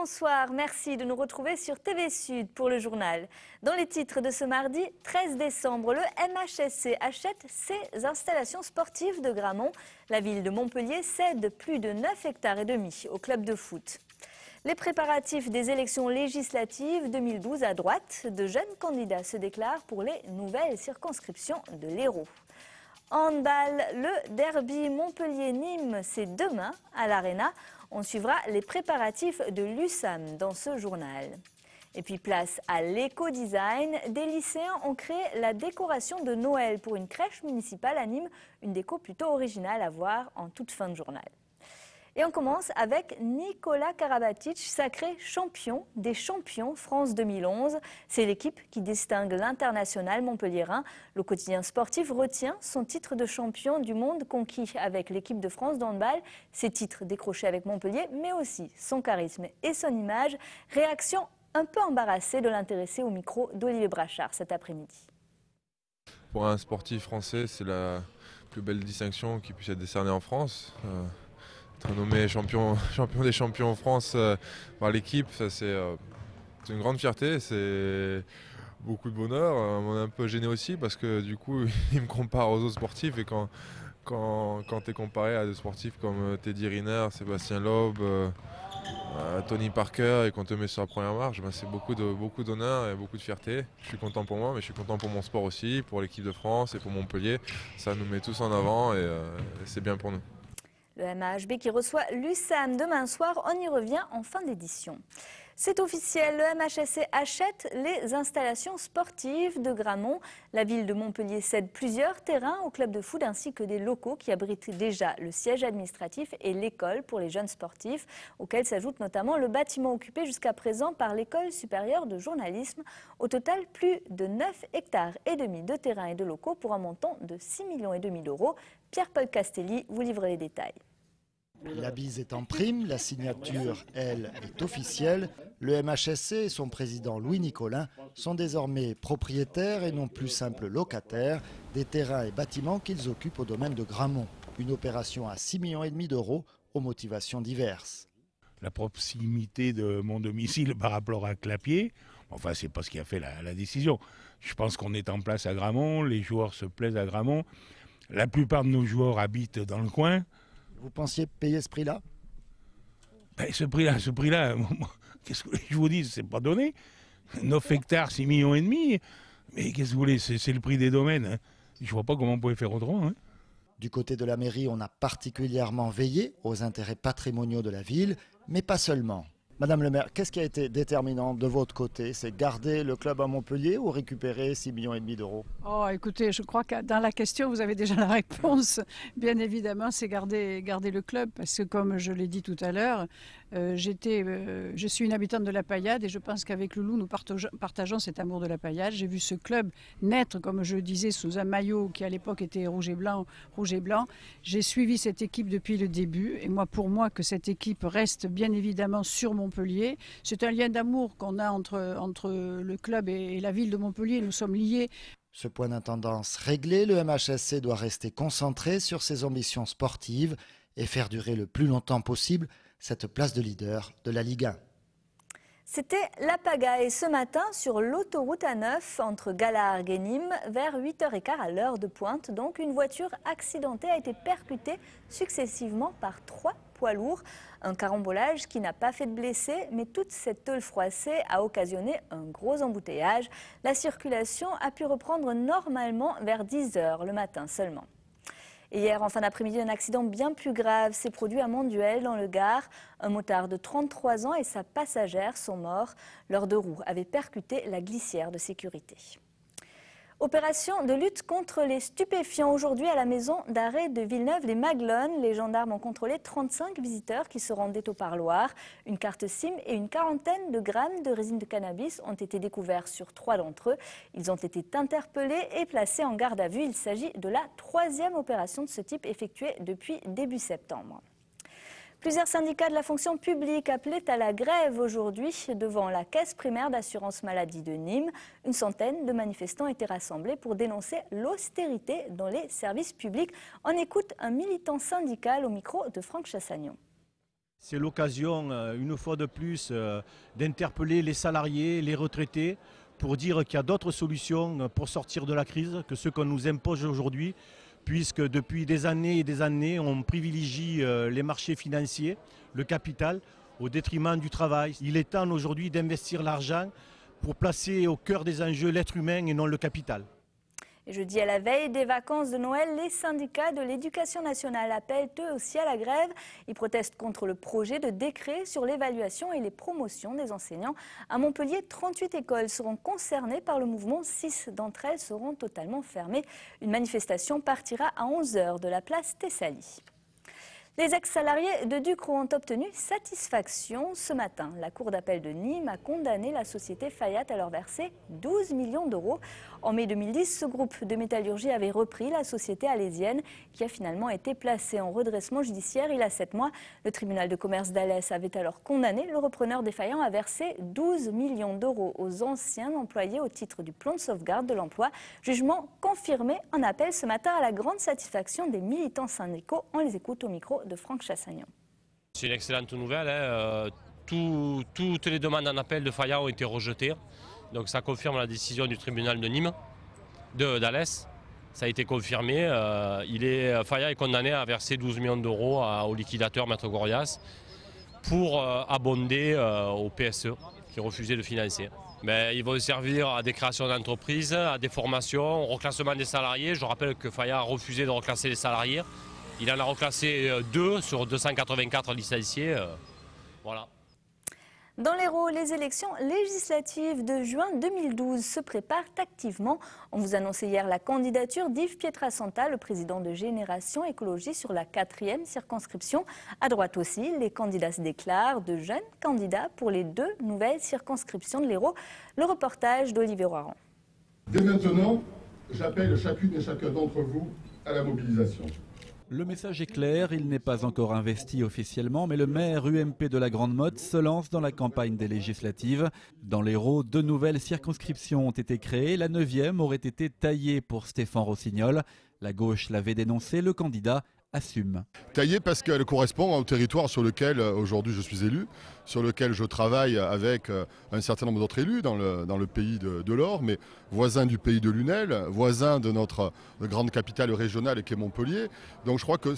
Bonsoir, merci de nous retrouver sur TV Sud pour le journal. Dans les titres de ce mardi 13 décembre, le MHSC achète ses installations sportives de Gramont. La ville de Montpellier cède plus de 9,5 hectares au club de foot. Les préparatifs des élections législatives 2012 à droite, de jeunes candidats se déclarent pour les nouvelles circonscriptions de l'Hérault. Handball, le derby Montpellier-Nîmes, c'est demain à l'Arena. On suivra les préparatifs de l'USAM dans ce journal. Et puis place à l'éco-design. Des lycéens ont créé la décoration de Noël pour une crèche municipale à Nîmes. Une déco plutôt originale à voir en toute fin de journal. Et on commence avec Nicolas Karabatic, sacré champion des champions France 2011. C'est l'équipe qui distingue l'international montpelliérain. Le quotidien sportif retient son titre de champion du monde conquis avec l'équipe de France de handball. Ses titres décrochés avec Montpellier, mais aussi son charisme et son image. Réaction un peu embarrassée de l'intéressé au micro d'Olivier Brachard cet après-midi. Pour un sportif français, c'est la plus belle distinction qui puisse être décernée en France. Être nommé champion des champions en France par l'équipe, c'est une grande fierté, c'est beaucoup de bonheur. On est un peu gêné aussi parce que du coup, il me compare aux autres sportifs et quand tu es comparé à des sportifs comme Teddy Riner, Sébastien Loeb, Tony Parker et qu'on te met sur la première marche, c'est beaucoup d'honneur et beaucoup de fierté. Je suis content pour moi, mais je suis content pour mon sport aussi, pour l'équipe de France et pour Montpellier. Ça nous met tous en avant et c'est bien pour nous. Le MHB qui reçoit l'USAM demain soir, on y revient en fin d'édition. C'est officiel, le MHSC achète les installations sportives de Gramont. La ville de Montpellier cède plusieurs terrains au club de foot ainsi que des locaux qui abritent déjà le siège administratif et l'école pour les jeunes sportifs, auxquels s'ajoute notamment le bâtiment occupé jusqu'à présent par l'École supérieure de journalisme. Au total, plus de 9,5 hectares de terrains et de locaux pour un montant de 6,5 millions d'euros. Pierre-Paul Castelli vous livre les détails. La bise est en prime, la signature, elle, est officielle. Le MHSC et son président Louis Nicolin sont désormais propriétaires et non plus simples locataires des terrains et bâtiments qu'ils occupent au domaine de Gramont. Une opération à 6,5 millions d'euros aux motivations diverses. La proximité de mon domicile par rapport à Clapier, enfin c'est pas ce qui a fait la décision. Je pense qu'on est en place à Gramont, les joueurs se plaisent à Gramont. La plupart de nos joueurs habitent dans le coin. Vous pensiez payer ce prix-là? Ce prix-là, qu'est-ce que je vous dis, c'est pas donné. 9 hectares, 6,5 millions. Mais qu'est-ce que vous voulez, c'est le prix des domaines. Hein. Je vois pas comment on pouvait faire autrement. Hein. Du côté de la mairie, on a particulièrement veillé aux intérêts patrimoniaux de la ville, mais pas seulement. Madame le maire, qu'est-ce qui a été déterminant de votre côté? C'est garder le club à Montpellier ou récupérer 6,5 millions d'euros? Oh, écoutez, je crois que dans la question, vous avez déjà la réponse. Bien évidemment, c'est garder le club parce que, comme je l'ai dit tout à l'heure, je suis une habitante de la Paillade et je pense qu'avec Loulou, nous partageons cet amour de la Paillade. J'ai vu ce club naître, comme je le disais, sous un maillot qui à l'époque était rouge et blanc. J'ai suivi cette équipe depuis le début et pour moi, que cette équipe reste bien évidemment sur Montpellier. C'est un lien d'amour qu'on a entre le club et la ville de Montpellier. Nous sommes liés. Ce point d'intendance réglé, le MHSC doit rester concentré sur ses ambitions sportives et faire durer le plus longtemps possible cette place de leader de la Ligue 1. C'était la pagaille ce matin sur l'autoroute A9 entre Galargues et Nîmes vers 8h15 à l'heure de pointe. Donc une voiture accidentée a été percutée successivement par 3 poids lourds. Un carambolage qui n'a pas fait de blessés, mais toute cette tôle froissée a occasionné un gros embouteillage. La circulation a pu reprendre normalement vers 10h le matin seulement. Et hier, en fin d'après-midi, un accident bien plus grave s'est produit à Monduel, dans le Gard. Un motard de 33 ans et sa passagère sont morts. Leurs 2 roues avaient percuté la glissière de sécurité. Opération de lutte contre les stupéfiants aujourd'hui à la maison d'arrêt de Villeneuve-les-Maglones. Les gendarmes ont contrôlé 35 visiteurs qui se rendaient au parloir. Une carte SIM et une quarantaine de grammes de résine de cannabis ont été découverts sur 3 d'entre eux. Ils ont été interpellés et placés en garde à vue. Il s'agit de la 3e opération de ce type effectuée depuis début septembre. Plusieurs syndicats de la fonction publique appelaient à la grève aujourd'hui devant la caisse primaire d'assurance maladie de Nîmes. Une centaine de manifestants étaient rassemblés pour dénoncer l'austérité dans les services publics. On écoute un militant syndical au micro de Franck Chassagnon. C'est l'occasion, une fois de plus, d'interpeller les salariés, les retraités, pour dire qu'il y a d'autres solutions pour sortir de la crise que ce qu'on nous impose aujourd'hui, puisque depuis des années et des années, on privilégie les marchés financiers, le capital, au détriment du travail. Il est temps aujourd'hui d'investir l'argent pour placer au cœur des enjeux l'être humain et non le capital. Et jeudi, à la veille des vacances de Noël, les syndicats de l'éducation nationale appellent eux aussi à la grève. Ils protestent contre le projet de décret sur l'évaluation et les promotions des enseignants. À Montpellier, 38 écoles seront concernées par le mouvement. 6 d'entre elles seront totalement fermées. Une manifestation partira à 11 h de la place Thessalie. Les ex-salariés de Ducrot ont obtenu satisfaction ce matin. La Cour d'appel de Nîmes a condamné la société Fayat à leur verser 12 millions d'euros. En mai 2010, ce groupe de métallurgie avait repris la société alésienne qui a finalement été placée en redressement judiciaire il y a 7 mois. Le tribunal de commerce d'Alès avait alors condamné le repreneur défaillant à verser 12 millions d'euros aux anciens employés au titre du plan de sauvegarde de l'emploi. Jugement confirmé en appel ce matin à la grande satisfaction des militants syndicaux. On les écoute au micro de Franck Chassagnon. C'est une excellente nouvelle. Toutes les demandes en appel de Fayat ont été rejetées. Donc ça confirme la décision du tribunal de Nîmes, d'Alès. Ça a été confirmé. Fayat est condamné à verser 12 millions d'euros au liquidateur Maître Gorias pour abonder au PSE qui refusait de financer. Mais ils vont servir à des créations d'entreprises, à des formations, au reclassement des salariés. Je rappelle que Fayat a refusé de reclasser les salariés. Il en a reclassé 2 sur 284 licenciés. Voilà. Dans l'Hérault, les élections législatives de juin 2012 se préparent activement. On vous annonçait hier la candidature d'Yves Pietrasanta, le président de Génération Écologie, sur la 4e circonscription. À droite aussi, les candidats se déclarent, de jeunes candidats pour les 2 nouvelles circonscriptions de l'Hérault. Le reportage d'Olivier Roiran. Dès maintenant, j'appelle chacune et chacun d'entre vous à la mobilisation. Le message est clair, il n'est pas encore investi officiellement, mais le maire UMP de la Grande Motte se lance dans la campagne des législatives. Dans l'Hérault, 2 nouvelles circonscriptions ont été créées. La 9e aurait été taillée pour Stéphane Rossignol. La gauche l'avait dénoncé, le candidat assume. Taillée parce qu'elle correspond au territoire sur lequel aujourd'hui je suis élu, sur lequel je travaille avec un certain nombre d'autres élus dans le pays de l'Or, mais voisin du pays de Lunel, voisin de notre grande capitale régionale qui est Montpellier. Donc je crois que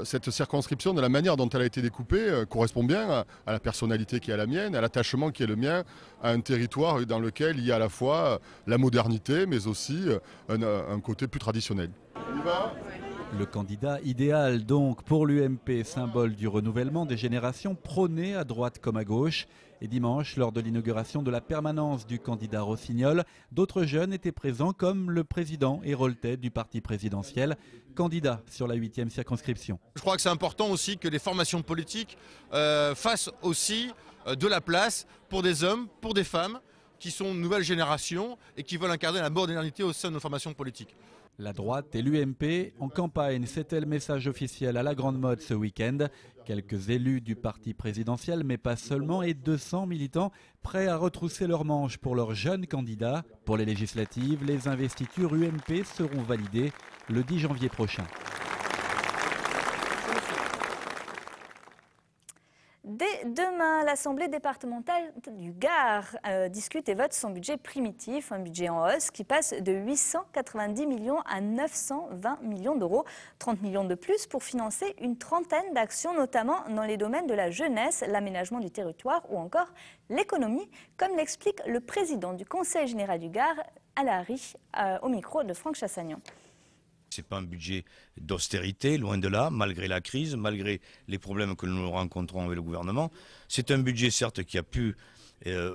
cette circonscription, de la manière dont elle a été découpée, correspond bien à la personnalité qui est la mienne, à l'attachement qui est le mien, à un territoire dans lequel il y a à la fois la modernité, mais aussi un côté plus traditionnel. On y va ? Le candidat idéal donc pour l'UMP, symbole du renouvellement des générations prônées à droite comme à gauche. Et dimanche, lors de l'inauguration de la permanence du candidat Rossignol, d'autres jeunes étaient présents comme le président héroltais du parti présidentiel, candidat sur la 8e circonscription. Je crois que c'est important aussi que les formations politiques fassent aussi de la place pour des hommes, pour des femmes qui sont une nouvelle génération et qui veulent incarner la modernité au sein de nos formations politiques. La droite et l'UMP en campagne, c'était le message officiel à la Grande Motte ce week-end. Quelques élus du parti présidentiel, mais pas seulement, et 200 militants prêts à retrousser leurs manches pour leurs jeunes candidats. Pour les législatives, les investitures UMP seront validées le 10 janvier prochain. Dès demain, l'Assemblée départementale du Gard discute et vote son budget primitif, un budget en hausse qui passe de 890 millions à 920 millions d'euros. 30 millions de plus pour financer une trentaine d'actions, notamment dans les domaines de la jeunesse, l'aménagement du territoire ou encore l'économie, comme l'explique le président du Conseil général du Gard, Alary, au micro de Franck Chassagnon. Ce n'est pas un budget d'austérité, loin de là, malgré la crise, malgré les problèmes que nous rencontrons avec le gouvernement. C'est un budget, certes, qui a pu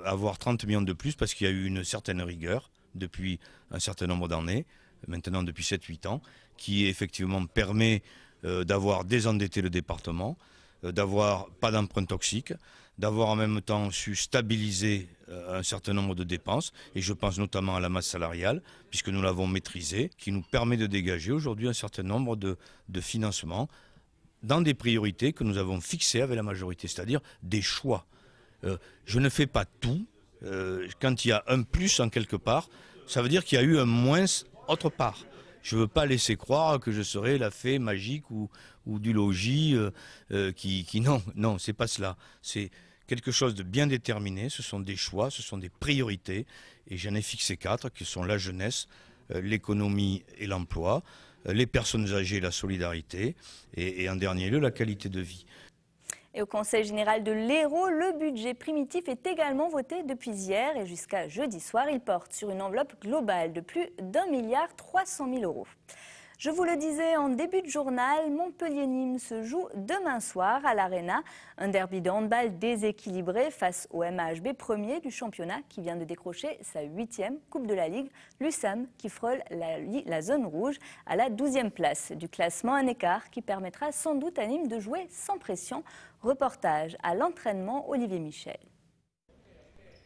avoir 30 millions de plus parce qu'il y a eu une certaine rigueur depuis un certain nombre d'années, maintenant depuis 7-8 ans, qui effectivement permet d'avoir désendetté le département, d'avoir pas d'emprunt toxique, d'avoir en même temps su stabiliser un certain nombre de dépenses, et je pense notamment à la masse salariale, puisque nous l'avons maîtrisée, qui nous permet de dégager aujourd'hui un certain nombre de financements dans des priorités que nous avons fixées avec la majorité, c'est-à-dire des choix. Je ne fais pas tout. Quand il y a un plus en quelque part, ça veut dire qu'il y a eu un moins autre part. Je ne veux pas laisser croire que je serai la fée magique ou ou du logis non, c'est pas cela. C'est quelque chose de bien déterminé, ce sont des choix, ce sont des priorités, et j'en ai fixé 4, qui sont la jeunesse, l'économie et l'emploi, les personnes âgées et la solidarité, et en dernier lieu, la qualité de vie. Et au Conseil général de l'Hérault, le budget primitif est également voté depuis hier et jusqu'à jeudi soir, il porte sur une enveloppe globale de plus d'1,3 milliard €. Je vous le disais en début de journal, Montpellier-Nîmes se joue demain soir à l'Arena. Un derby de handball déséquilibré face au MHB premier du championnat qui vient de décrocher sa 8e Coupe de la Ligue. L'USAM qui frôle la zone rouge à la 12e place du classement. Un écart qui permettra sans doute à Nîmes de jouer sans pression. Reportage à l'entraînement, Olivier Michel.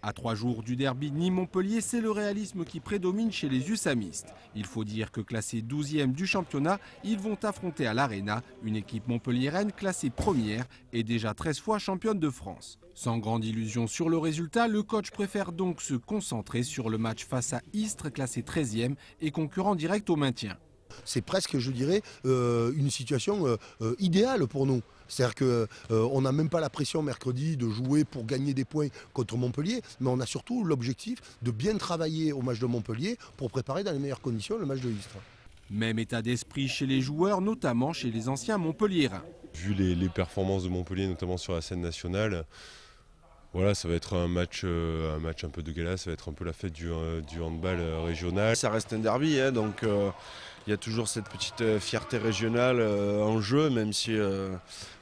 À 3 jours du derby Nîmes-Montpellier, c'est le réalisme qui prédomine chez les USAMistes. Il faut dire que classés 12e du championnat, ils vont affronter à l'Arena une équipe montpelliéraine classée première et déjà 13 fois championne de France. Sans grande illusion sur le résultat, le coach préfère donc se concentrer sur le match face à Istres, classé 13e et concurrent direct au maintien. C'est presque, je dirais, une situation idéale pour nous. C'est-à-dire qu'on n'a même pas la pression mercredi de jouer pour gagner des points contre Montpellier, mais on a surtout l'objectif de bien travailler au match de Montpellier pour préparer dans les meilleures conditions le match de Istres. Même état d'esprit chez les joueurs, notamment chez les anciens montpelliérains. Vu les performances de Montpellier, notamment sur la scène nationale, voilà, ça va être un match un peu de gala, ça va être un peu la fête du handball régional. Ça reste un derby, hein, donc il y a toujours cette petite fierté régionale en jeu, même si,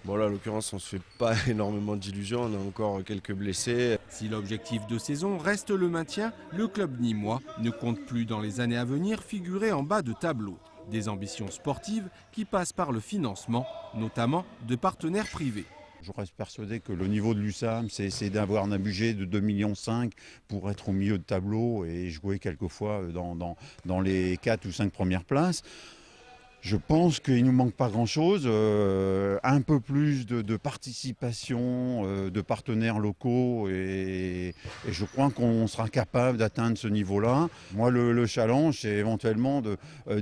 bon là, en l'occurrence, on ne se fait pas énormément d'illusions, on a encore quelques blessés. Si l'objectif de saison reste le maintien, le club nîmois ne compte plus dans les années à venir figurer en bas de tableau. Des ambitions sportives qui passent par le financement, notamment de partenaires privés. Je reste persuadé que le niveau de l'USAM, c'est essayer d'avoir un budget de 2,5 millions pour être au milieu de tableau et jouer quelquefois dans les 4 ou 5 premières places. Je pense qu'il ne nous manque pas grand-chose, un peu plus de participation de partenaires locaux et je crois qu'on sera capable d'atteindre ce niveau-là. Moi, le challenge, c'est éventuellement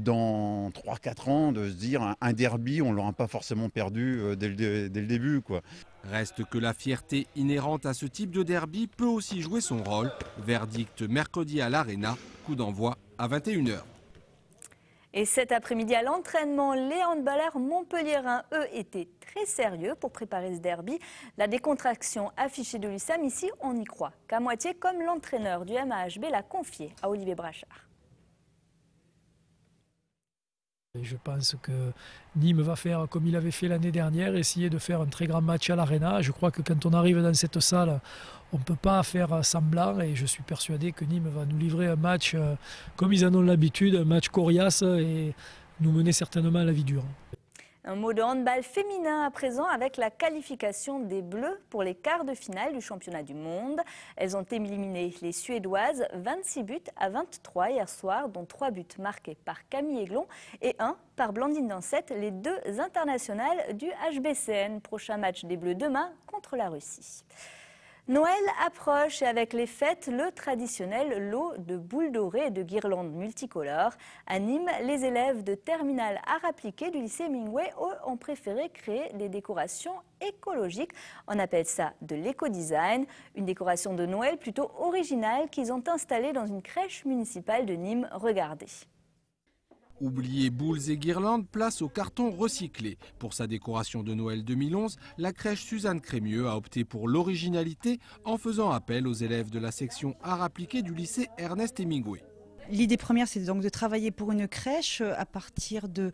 dans 3-4 ans de se dire un derby, on ne l'aura pas forcément perdu dès le début, quoi. Reste que la fierté inhérente à ce type de derby peut aussi jouer son rôle. Verdict mercredi à l'Arena, coup d'envoi à 21 h. Et cet après-midi à l'entraînement, les handballeurs montpelliérains, eux, étaient très sérieux pour préparer ce derby. La décontraction affichée de l'USAM, ici, on y croit qu'à moitié, comme l'entraîneur du MHB l'a confié à Olivier Brachard. Je pense que Nîmes va faire comme il avait fait l'année dernière, essayer de faire un très grand match à l'Arena. Je crois que quand on arrive dans cette salle, on ne peut pas faire semblant et je suis persuadé que Nîmes va nous livrer un match comme ils en ont l'habitude, un match coriace et nous mener certainement à la vie dure. Un mot de handball féminin à présent avec la qualification des Bleus pour les quarts de finale du championnat du monde. Elles ont éliminé les Suédoises 26 buts à 23 hier soir, dont 3 buts marqués par Camille Aiglon et 1 par Blandine Dansette, les 2 internationales du HBCN. Prochain match des Bleus demain contre la Russie. Noël approche et avec les fêtes, le traditionnel lot de boules dorées et de guirlandes multicolores. À Nîmes, les élèves de terminale art appliqué du lycée Mingway ont préféré créer des décorations écologiques. On appelle ça de l'éco-design, une décoration de Noël plutôt originale qu'ils ont installée dans une crèche municipale de Nîmes. Regardez. Oubliez boules et guirlandes, place au carton recyclé. Pour sa décoration de Noël 2011, la crèche Suzanne Crémieux a opté pour l'originalité en faisant appel aux élèves de la section art appliqué du lycée Ernest Hemingway. L'idée première, c'est donc de travailler pour une crèche à partir de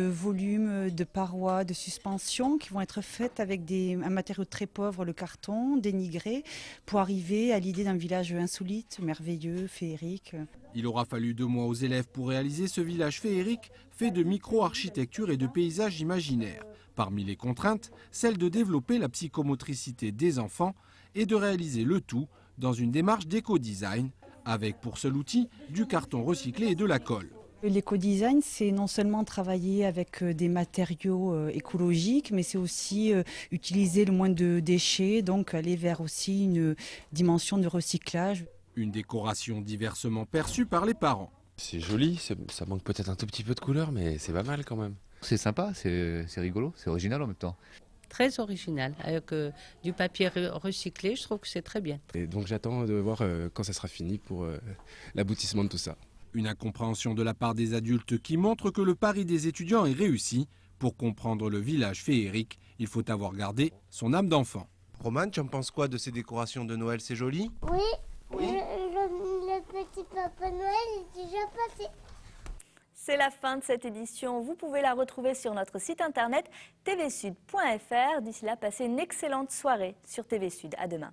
volumes, de parois, de suspensions qui vont être faites avec un matériau très pauvre, le carton, dénigré, pour arriver à l'idée d'un village insolite, merveilleux, féerique. Il aura fallu 2 mois aux élèves pour réaliser ce village féerique fait de micro-architecture et de paysages imaginaires. Parmi les contraintes, celle de développer la psychomotricité des enfants et de réaliser le tout dans une démarche d'éco-design, avec pour seul outil du carton recyclé et de la colle. L'éco-design, c'est non seulement travailler avec des matériaux écologiques, mais c'est aussi utiliser le moins de déchets, donc aller vers aussi une dimension de recyclage. Une décoration diversement perçue par les parents. C'est joli, ça manque peut-être un tout petit peu de couleur, mais c'est pas mal quand même. C'est sympa, c'est rigolo, c'est original en même temps. Très original, avec du papier recyclé, je trouve que c'est très bien. Et donc j'attends de voir quand ça sera fini pour l'aboutissement de tout ça. Une incompréhension de la part des adultes qui montre que le pari des étudiants est réussi. Pour comprendre le village féerique, il faut avoir gardé son âme d'enfant. Romane, tu en penses quoi de ces décorations de Noël? C'est joli? Oui, le petit Papa Noël est déjà passé. C'est la fin de cette édition. Vous pouvez la retrouver sur notre site internet tvsud.fr. D'ici là, passez une excellente soirée sur TV Sud. À demain.